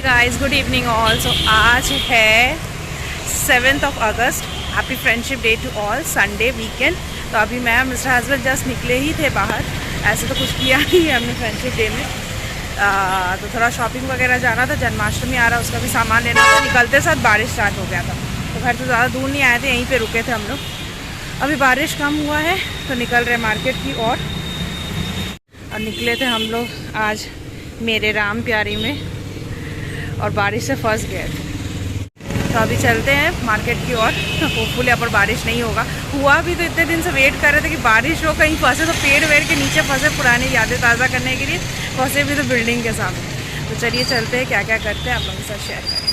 Guys, good evening all. So आज है 7th of August. Happy friendship day to all. Sunday weekend. तो अभी मैं मिस्टर हस्बैंड जस्ट निकले ही थे बाहर। ऐसे तो कुछ किया नहीं है हमने फ्रेंडशिप डे में। तो थोड़ा शॉपिंग वगैरह जाना था, जन्माष्टमी आ रहा उसका भी सामान लेना था। निकलते साथ बारिश स्टार्ट हो गया था, तो घर से ज़्यादा दूर नहीं आए थे, यहीं पे रुके थे हम लोग। अभी बारिश कम हुआ है तो निकल रहे मार्केट की और निकले थे हम लोग आज मेरे राम प्यारी में और बारिश से फंस गए थे। तो अभी चलते हैं मार्केट की ओर। होपफुली यहाँ पर बारिश नहीं होगा। हुआ भी तो इतने दिन से वेट कर रहे थे कि बारिश हो, कहीं फंसे तो पेड़ वेड़ के नीचे फंसे, पुरानी यादें ताज़ा करने के लिए। फंसे भी तो बिल्डिंग के सामने। तो चलिए चलते हैं, क्या क्या करते हैं आप लोगों के साथ शेयर करें।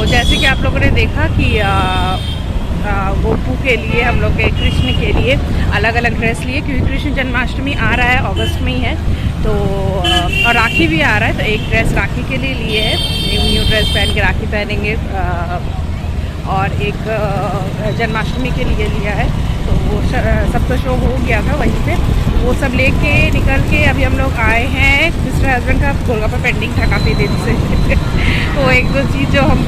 जैसे कि आप लोगों ने देखा कि गोपू के लिए हम लोग के कृष्ण के लिए अलग अलग ड्रेस लिए, क्योंकि कृष्ण जन्माष्टमी आ रहा है, अगस्त में ही है। तो और राखी भी आ रहा है, तो एक ड्रेस राखी के लिए लिए है, न्यू ड्रेस पहन के राखी पहनेंगे। और एक जन्माष्टमी के लिए लिया है। तो वो सब तो शो हो गया था वहीं पे, वो सब लेके निकल के अभी हम लोग आए हैं। मिस्टर हस्बैंड का गोलगप्पा पेंडिंग था काफ़ी दिन से। वो एक दो चीज़ जो हम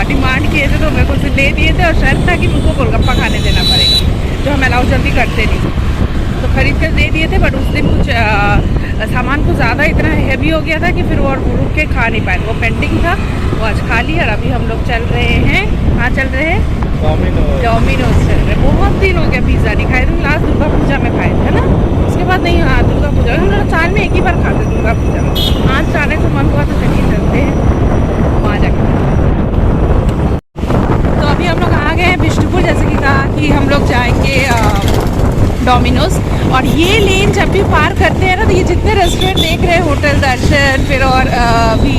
डिमांड किए थे तो मेरे को उसे दे दिए थे, और शर्त था कि उनको गोलगप्पा खाने देना पड़ेगा, जो हम अलाउ जल्दी करते नहीं। तो खरीद कर दे दिए थे, बट उस दिन कुछ सामान कुछ ज़्यादा इतना हैवी हो गया था कि फिर वो रुक के खा नहीं पाए। वो पेंडिंग था, वो आज खा लिया। और अभी हम लोग चल रहे हैं, कहाँ चल रहे हैं? डोमिनोज चल रहे हैं। बहुत दिन हो गया पिज़्ज़ा नहीं खाए थे। लास्ट दुर्गा पूजा में खाए थे ना, उसके बाद नहीं। हाँ, दुर्गा पूजा हम लोग साल में एक ही बार खाते दुर्गा पूजा में। आज जाने से मन हुआ तो चलिए चलते हैं वहाँ जाकर। तो अभी हम लोग आ गए हैं बिष्णुपुर। जैसे कि कहा कि हम लोग जाएंगे डोमिनोज। और ये लेन जब भी पार करते हैं ना, तो ये जितने रेस्टोरेंट देख रहे हैं, होटल दर्शन फिर और भी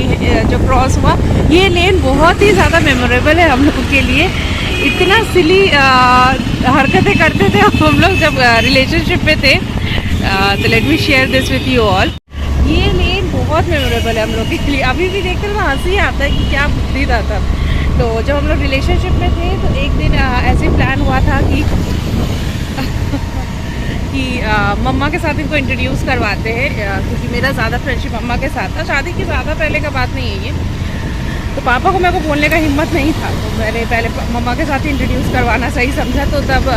जो क्रॉस हुआ, ये लेन बहुत ही ज़्यादा मेमोरेबल है हम लोगों के लिए। इतना सिली हरकतें करते थे हम लोग जब रिलेशनशिप में थे। तो let me share this with you all. ये लेन बहुत मेमोरेबल है हम लोग के लिए। अभी भी देखते ना हंसी आता है कि क्या बुद्धि था तब। तो जब हम लोग रिलेशनशिप में थे तो एक दिन ऐसे प्लान हुआ था कि मम्मा के साथ इनको इंट्रोड्यूस करवाते हैं, क्योंकि मेरा ज़्यादा फ्रेंडशिप मम्मा के साथ था। शादी की ज़्यादा पहले का बात नहीं है ये। तो पापा को मेरे को बोलने का हिम्मत नहीं था, तो मैंने पहले मम्मा के साथ इंट्रोड्यूस करवाना सही समझा। तो तब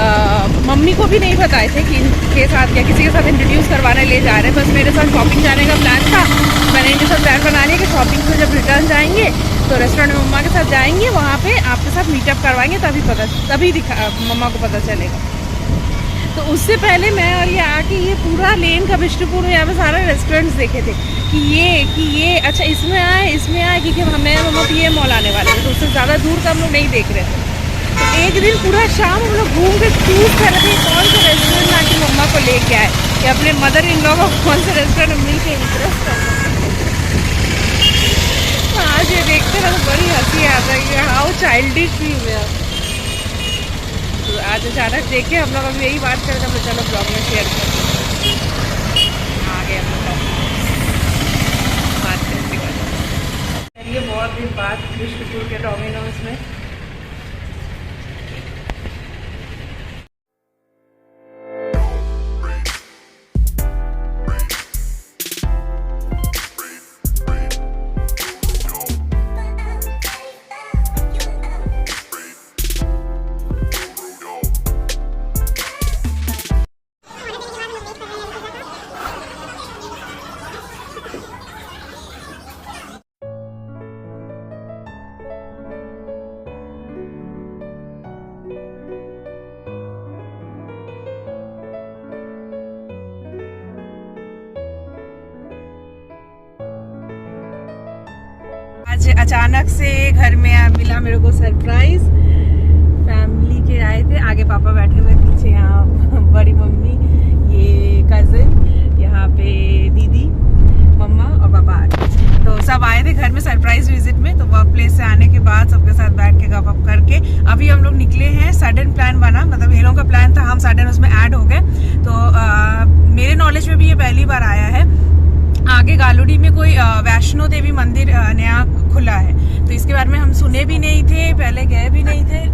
मम्मी को भी नहीं बताए थे कि इनके साथ या किसी के साथ इंट्रोड्यूस करवाने ले जा रहे हैं। बस मेरे साथ शॉपिंग जाने का प्लान था। मैंने इनके साथ प्लान बना लिया कि शॉपिंग से जब रिटर्न जाएंगे तो रेस्टोरेंट में मम्मा के साथ जाएंगे, वहाँ पे आपके साथ मीटअप करवाएंगे, तभी मम्मा को पता चलेगा। तो उससे पहले मैं और ये आके ये पूरा लेन का बिष्णुपुर में यहाँ पे सारे रेस्टोरेंट्स देखे थे कि ये अच्छा इसमें आए, क्योंकि हमें मम्मा ये मॉल आने वाले थे, तो उससे ज़्यादा दूर का हम लोग नहीं देख रहे थे। तो एक दिन पूरा शाम हम लोग घूम के चूज़ कर रहे थे कौन सा रेस्टोरेंट आके मम्मा को लेके आए, कि अपने मदर इन लॉ को कौन से रेस्टोरेंट में मिल के इंटरेस्ट कर। आज ये देखते ना तो बड़ी हंसी आता है कि हाउ चाइल्डिश भी हुआ। तो आज अचानक देखे हम लोग, अभी यही बात करते हैं, चलो ब्लॉग में शेयर करते हैं। आ गए हम लोग बात करते हैं। ये बहुत दिन बाद बिष्णुपुर के डोमिनोज में। आज अचानक से घर में मिला मेरे को सरप्राइज। फैमिली के आए थे, आगे पापा बैठे हुए, पीछे यहाँ बड़ी मम्मी, ये कजिन, यहाँ पे दीदी, मम्मा और पापा आ गए। तो सब आए थे घर में सरप्राइज विजिट में। तो वर्क प्लेस से आने के बाद सबके साथ बैठ के गप करके अभी हम लोग निकले हैं। सडन प्लान बना, मतलब ये लोगों का प्लान था, हम सडन उसमें ऐड हो गए। तो मेरे नॉलेज में भी ये पहली बार आया है आगे गालूडी में कोई वैष्णो देवी मंदिर नया खुला है, तो इसके बारे में हम सुने भी नहीं थे, पहले गए भी नहीं थे।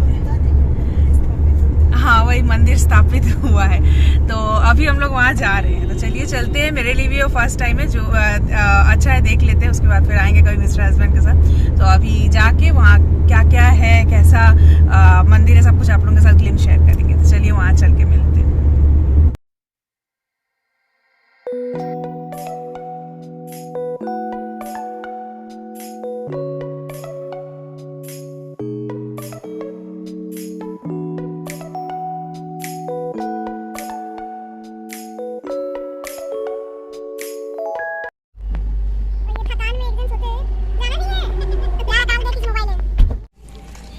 हाँ, वही मंदिर स्थापित हुआ है, तो अभी हम लोग वहाँ जा रहे हैं। तो चलिए चलते हैं, मेरे लिए भी वो फर्स्ट टाइम है, जो अच्छा है देख लेते हैं, उसके बाद फिर आएंगे कभी मिस्टर हस्बैंड के साथ। तो अभी जाके वहाँ क्या क्या है, कैसा मंदिर है, सब कुछ आप लोगों के साथ ग्लिम्स शेयर करेंगे। तो चलिए वहाँ चल के मिलते हैं।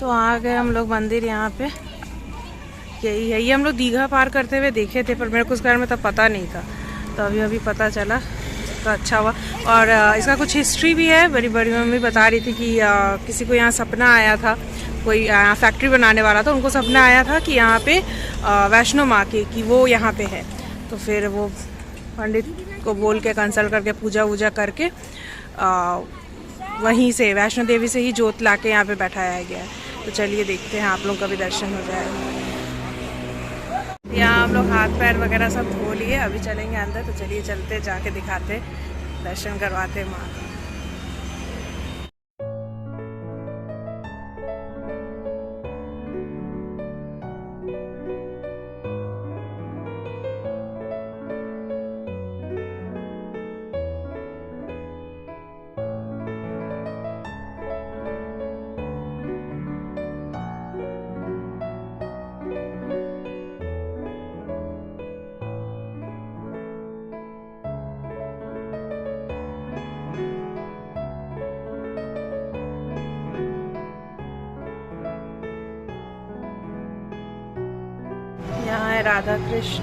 तो आ गए हम लोग मंदिर, यहाँ पे यही है। ये हम लोग दीघा पार करते हुए देखे थे, पर मेरे को उसके बारे में तब पता नहीं था, तो अभी अभी पता चला, तो अच्छा हुआ। और इसका कुछ हिस्ट्री भी है। मेरी बड़ी मम्मी बता रही थी कि किसी को यहाँ सपना आया था, कोई फैक्ट्री बनाने वाला था, उनको सपना आया था कि यहाँ पे वैष्णो माँ की कि वो यहाँ पे है। तो फिर वो पंडित को बोल के कंसल्ट करके पूजा वूजा करके वहीं से वैष्णो देवी से ही जोत ला के यहाँ पे बैठाया गया है। तो चलिए देखते हैं, आप लोगों का भी दर्शन हो जाएगा। यहाँ हम लोग हाथ पैर वगैरह सब धो लिए, अभी चलेंगे अंदर। तो चलिए चलते, जाके दिखाते, दर्शन करवाते माँ। यहाँ है राधा कृष्ण,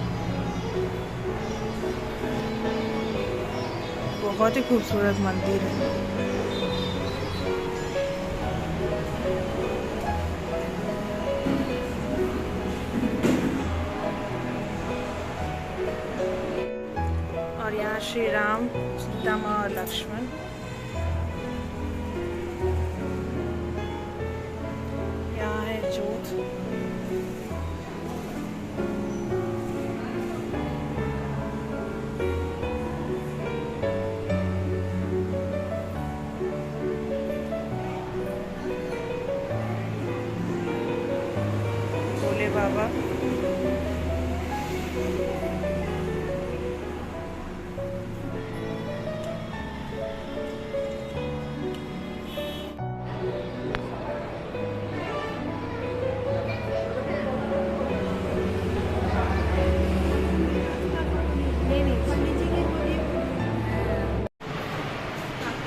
बहुत ही खूबसूरत मंदिर है। और यहाँ श्री राम, सीता माँ और लक्ष्मण। यहाँ है जोत। भोले बाबा।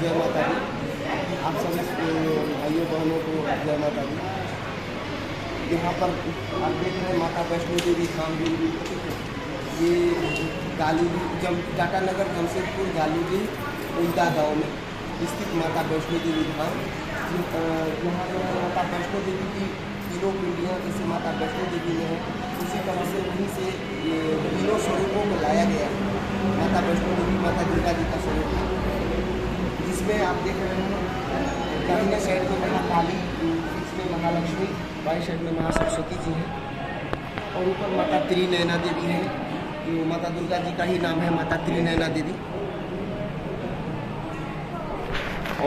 जय माता दी। आप सभी भाइयों बहनों को जय माता दी। यहाँ पर आप देख रहे हैं माता वैष्णो देवी धाम। ये गालूडी टाटानगर जमशेदपुर गालूडी उल्टा गाँव में स्थित माता वैष्णो देवी धाम। यहाँ जो है माता वैष्णो देवी की तीनों पिंडियाँ जैसे माता वैष्णो देवी में है, उसी तरह से वहीं से ये तीनों स्वरूपों को लाया गया है। माता वैष्णो देवी माता दुर्गा जी का स्वरूप है, जिसमें आप देख रहे हैं दाहिने साइड में महाकाली, इसमें महालक्ष्मी, बाई साइड में महा सरस्वती जी हैं, और ऊपर माता त्रिनयना देवी है, जो माता दुर्गा जी का ही नाम है, माता त्रिनयना देवी।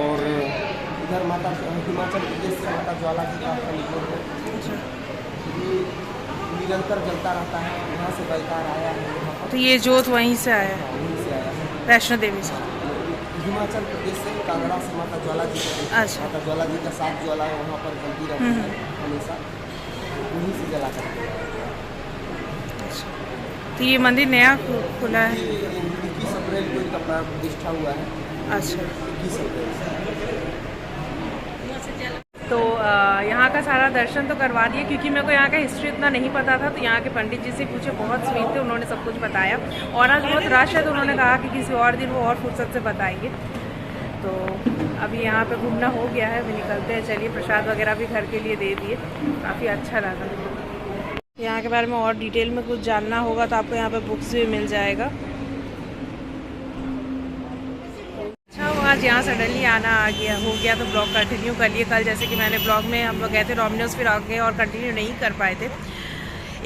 और इधर माता हिमाचल प्रदेश से माता ज्वाला जी का निकल है, ये निरंतर जलता रहता है, यहाँ से बलकार आया है यहाँ पर। तो ये जोत वहीं से आया है, वहीं से आया है, वैष्णो देवी से। हिमाचल प्रदेश से कांगड़ा से माता ज्वाला जी का, अच्छा। माता ज्वाला जी का 7 ज्वाला है, वहाँ पर जलती रहती है हमेशा, वहीं से जला करते हैं। तो ये मंदिर नया खुला है? ये 21 अप्रैल को इनका प्राण प्रतिष्ठा हुआ है। अच्छा। 21 अप्रैल से। तो यहाँ का सारा दर्शन तो करवा दिए, क्योंकि मेरे को यहाँ का हिस्ट्री इतना नहीं पता था। तो यहाँ के पंडित जी से पूछे, बहुत स्वीट थे, उन्होंने सब कुछ बताया। और आज बहुत रश है, तो उन्होंने कहा कि किसी और दिन वो और फुर्सत से बताएंगे। तो अभी यहाँ पे घूमना हो गया है, अभी निकलते हैं। चलिए, प्रसाद वगैरह भी घर के लिए दे दिए, काफ़ी अच्छा लगा। यहाँ के बारे में और डिटेल में कुछ जानना होगा तो आपको यहाँ पे बुक्स भी मिल जाएगा। आज यहाँ सडनली आना आ गया हो गया तो ब्लॉग कंटिन्यू कर लिए। कल जैसे कि मैंने ब्लॉग में हम लोग गए थे डोमिनोज, फिर आगे और कंटिन्यू नहीं कर पाए थे।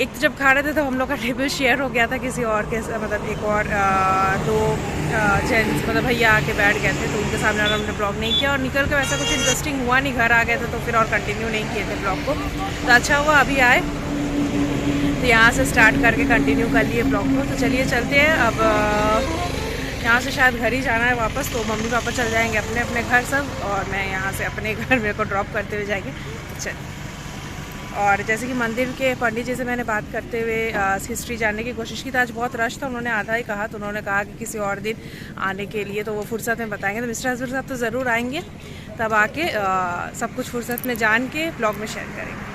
एक तो जब खा रहे थे तो हम लोग का टेबल शेयर हो गया था किसी और के, मतलब एक और दो जेंट्स मतलब भैया आके बैठ गए थे, तो उनके सामने और हमने ब्लॉग नहीं किया और निकल के वैसा कुछ इंटरेस्टिंग हुआ नहीं, घर आ गए थे तो फिर और कंटिन्यू नहीं किए थे ब्लॉग को। तो अच्छा हुआ अभी आए तो यहाँ से स्टार्ट करके कंटिन्यू कर लिए ब्लॉग को। तो चलिए चलते हैं अब। यहाँ से शायद घर ही जाना है वापस, तो मम्मी पापा चल जाएंगे अपने अपने घर सब, और मैं यहाँ से अपने घर मेरे को ड्रॉप करते हुए जाएंगे। चल, और जैसे कि मंदिर के पंडित जी से मैंने बात करते हुए हिस्ट्री जानने की कोशिश की, तो आज बहुत रश था, उन्होंने आधा ही कहा, तो उन्होंने कहा कि किसी और दिन आने के लिए, तो वो फुर्सत में बताएंगे। तो मिस्टर हजबर साहब तो ज़रूर आएंगे, तब आके सब कुछ फुर्सत में जान के ब्लॉग में शेयर करेंगे।